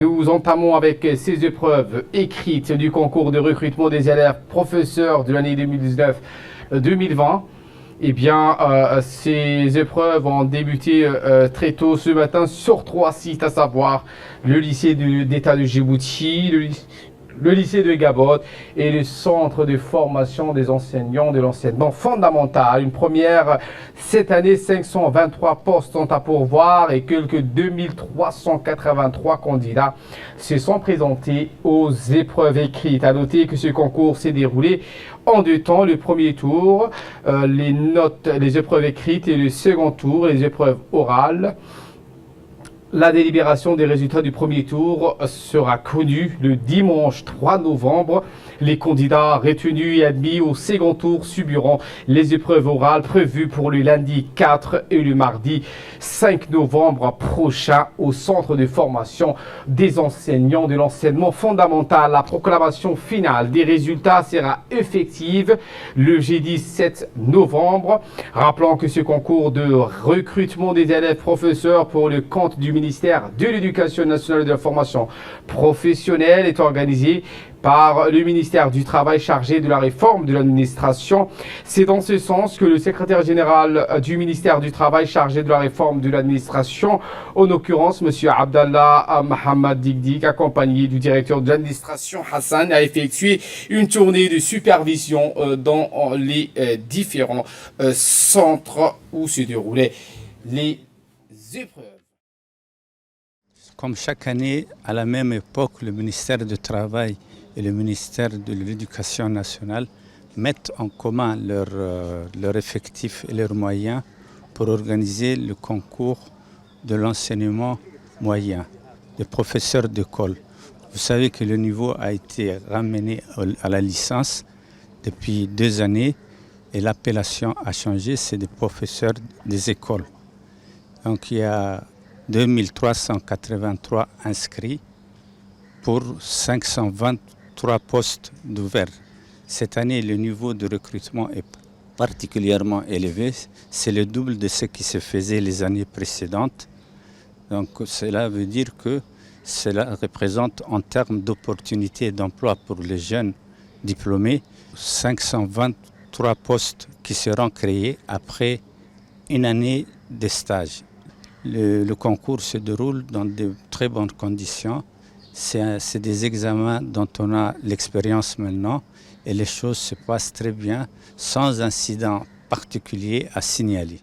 Nous entamons avec ces épreuves écrites du concours de recrutement des élèves professeurs de l'année 2019-2020. Eh bien, ces épreuves ont débuté très tôt ce matin sur 3 sites, à savoir le lycée d'État de Djibouti, le lycée de Gabon et le centre de formation des enseignants de l'enseignement fondamental. Une première, cette année, 523 postes sont à pourvoir et quelques 2383 candidats se sont présentés aux épreuves écrites. À noter que ce concours s'est déroulé en 2 temps. Le premier tour, les épreuves écrites, et le second tour, les épreuves orales. La délibération des résultats du premier tour sera connue le dimanche 3 novembre. Les candidats retenus et admis au second tour subiront les épreuves orales prévues pour le lundi 4 et le mardi 5 novembre prochain au centre de formation des enseignants de l'enseignement fondamental. La proclamation finale des résultats sera effective le jeudi 7 novembre. Rappelons que ce concours de recrutement des élèves professeurs pour le compte du ministère de l'Éducation nationale et de la formation professionnelle est organisé par le ministère du Travail chargé de la réforme de l'administration. C'est dans ce sens que le secrétaire général du ministère du Travail chargé de la réforme de l'administration, en l'occurrence M. Abdallah Mohamed Digdig, accompagné du directeur de l'administration Hassan, a effectué une tournée de supervision dans les différents centres où se déroulaient les épreuves. Comme chaque année, à la même époque, le ministère du Travail et le ministère de l'Éducation nationale mettent en commun leurs effectifs et leurs moyens pour organiser le concours de l'enseignement moyen, des professeurs d'école. Vous savez que le niveau a été ramené à la licence depuis 2 années et l'appellation a changé, c'est des professeurs des écoles. Donc il y a 2383 inscrits pour 523 postes d'ouverts. Cette année, le niveau de recrutement est particulièrement élevé. C'est le double de ce qui se faisait les années précédentes. Donc cela veut dire que cela représente en termes d'opportunités d'emploi pour les jeunes diplômés 523 postes qui seront créés après une année de stage. Le concours se déroule dans de très bonnes conditions. C'est des examens dont on a l'expérience maintenant et les choses se passent très bien sans incident particulier à signaler.